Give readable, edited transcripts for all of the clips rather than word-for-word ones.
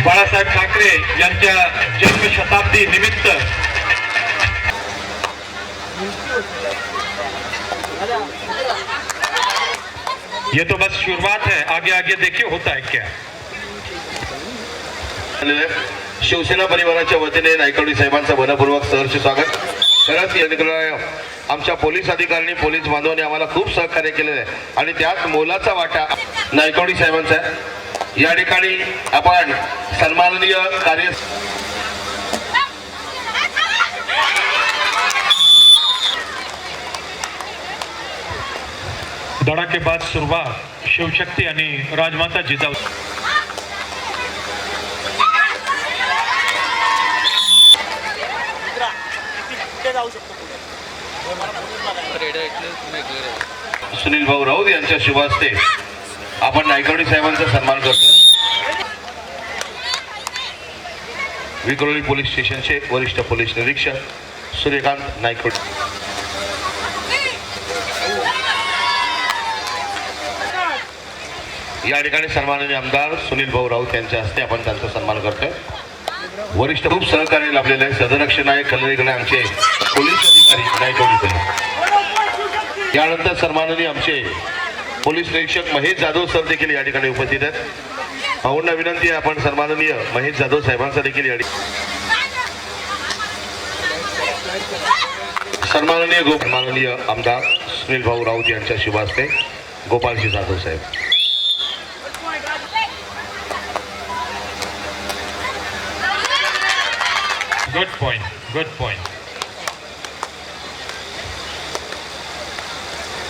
बाळासाहेब ठाकरे यांच्या जन्मशताब्दी निमित्त ये तो बस शुरुआत है, आगे आगे देखिए होता है क्या। शिवसेना परिवाराच्या वतीने नायकवडी साहेबांचं मनपूर्वक सहर्ष स्वागत। खरंच आमच्या पोलीस अधिकाऱ्यांनी पोलीस बांधवांनी आम्हाला खूप सहकार्य केलेलं आहे आणि त्यात मोलाचा वाटा नायकवडी साहेबांचा आहे। या ठिकाणी आपण सन्माननीय कार्य धडाकेबाज सुरुवात शिवशक्ती आणि राजमाता जिजाऊ सुनील भाऊ राऊत यांच्या शुभ हस्ते आपण नायकवडी साहेबांचा सन्मान करतो। विक्रोळी पोलीस स्टेशनचे वरिष्ठ पोलीस निरीक्षक सूर्यकांत नायकवडी या ठिकाणी सन्माननीय आमदार सुनील भाऊ राऊत यांच्या हस्ते आपण त्यांचा सन्मान करतोय। वरिष्ठ खूप सहकार्य लाभलेले आहे सदरक्षक नायक कल्लरीकडे आमचे पोलीस अधिकारी नायकवडी। यानंतर सन्माननीय आमचे पोलीस निरीक्षक महेश जाधव सर देखील या ठिकाणी उपस्थित आहेत। भाऊंना विनंती आहे आपण सन्माननीय महेश जाधव साहेबांचा देखील या सन्माननीय माननीय आमदार सुनील भाऊ राऊत यांच्या शुभ हस्ते गोपालजी जाधव साहेब। Good point, good point.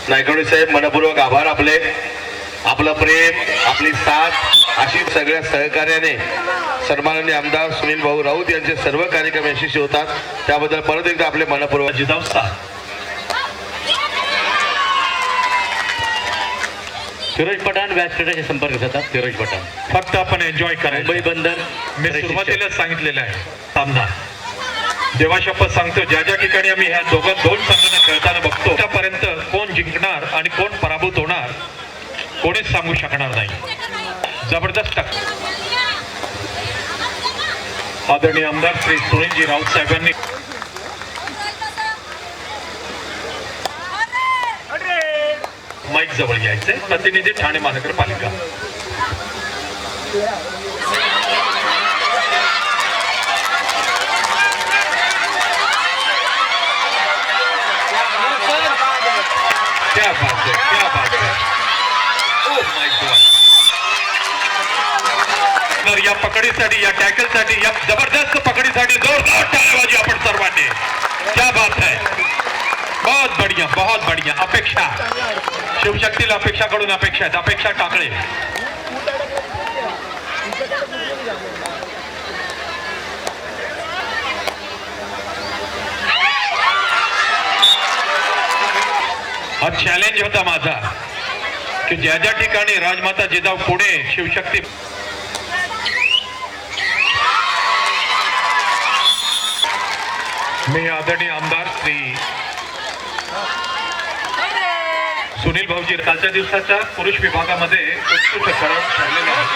Naikwadi साहेब मनपूर्वक आभार आपले, आपलं प्रेम आपली साथ अशी सगळ्या सहकार्याने सन्माननीय आमदार सुनील भाऊ राऊत यांचे सर्व कार्यक्रम यशस्वी होतात त्याबद्दल परत एकदा आपले मनपूर्वक जिजाऊ साथ। फिरोज पठाण व्यासपीठाचे संपर्क साधतात। फिरोज पठाण फक्त आपण एन्जॉय करायचं। मुंबई बंदर मी सुरुवातीला सांगितलेलं आहे सामना देवाशपथ सांगतो ज्या ज्या ठिकाणी आम्ही ह्या दोन संघांना खेळताना बघतो त्यापर्यंत कोण जिंकणार आणि कोण पराभूत होणार कोणीच सांगू शकणार नाही। जबरदस्त आदरणीय आमदार श्री सुनीलजी राऊत साहेबांनी माईक जवळ घ्यायचे। प्रतिनिधी ठाणे महानगरपालिका क्या बात है, क्या बात है। Oh my God. तर या पकडीसाठी या टॅकलसाठी या जबरदस्त पकडीसाठी जोरदार टाळीबाजी आपण सर्वांनी। क्या बात है, बहुत बढ़िया, बहुत बढ़िया। अपेक्षा शिवशक्तीला अपेक्षाकडून अपेक्षा आहेत, अपेक्षा टाकळे। हा चॅलेंज होता माझा की ज्या ज्या ठिकाणी राजमाता जिजाऊ पुणे शिवशक्ती मी आदरणीय आमदार श्री सुनील भाऊजी कालच्या दिवसाच्या पुरुष विभागामध्ये उत्कृष्ट खेळ ठरलेला आहे।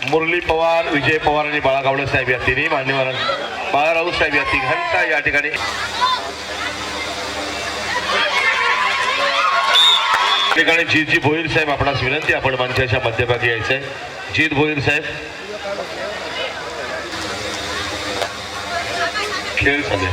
मुरली पवार, विजय पवार आणि बाळा गावडे साहेब या तिन्ही मान्यवर बाळा राऊत साहेब या तिघांचा या ठिकाणी जीतजी भोईर साहेब आपणास विनंती आपण मंचाच्या मध्यभागी यायचंय। जीत भोईर साहेब खेळ चालू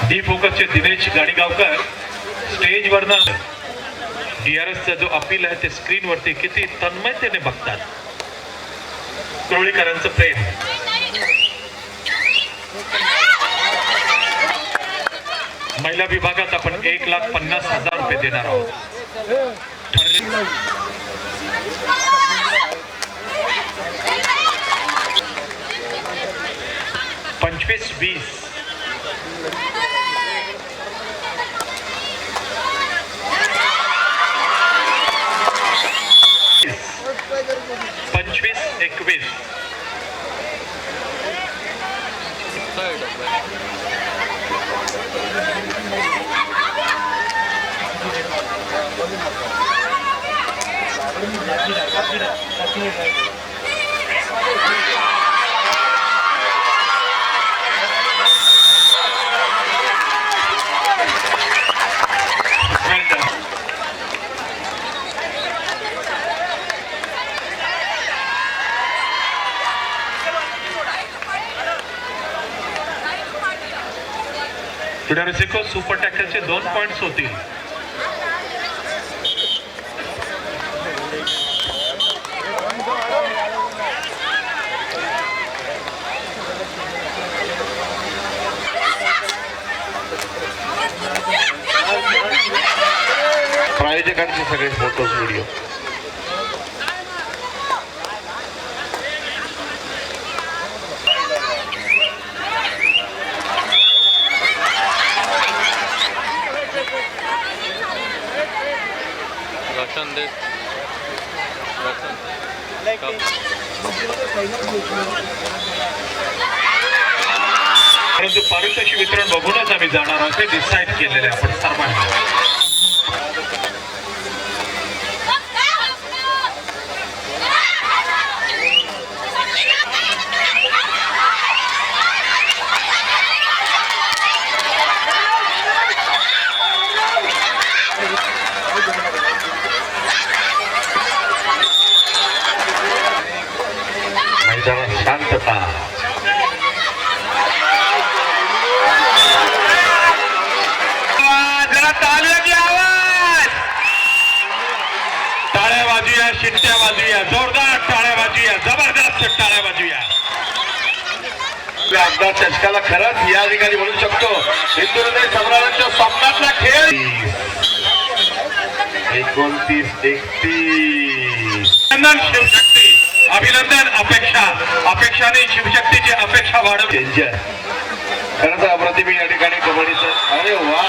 डी फोकसचे दिनेश गाडीगावकर स्टेजवरनं DRSचा जो अपील आहे ते स्क्रीनवरती किती तन्मयतेने बघतात. कोळीकरांचं प्रेम. महिला विभागात आपण 1,50,000 रुपये देणार आहोत. 25-20 25-21 फिडारसिको सुपर टॅकलचे 2 पॉइंट्स होतील. प्रायोजकांचे सगळे फोटोज व्हिडिओ परंतु पारितोषिक वितरण बघूनच आम्ही जाणार आहोत हे डिसाईड केलेले आपण सर्वांनी. मैदानात शांतता. टाळ्या वाजूया, शिट्ट्या वाजूया, जोरदार टाळ्या वाजूया, जबरदस्त टाळ्या वाजूया. आमदार चषकाला खरंच या ठिकाणी म्हणू शकतो हिंदुहृदय सम्राटांच्या स्वप्नातला खेळ. 29-31 अभिनंदन शिवशक्ती, अभिनंदन. अपेक्षाने शिवशक्तीची अपेक्षा वाढवते. खरंच अप्रतिम या ठिकाणी कबड्डीचं. अरे वा,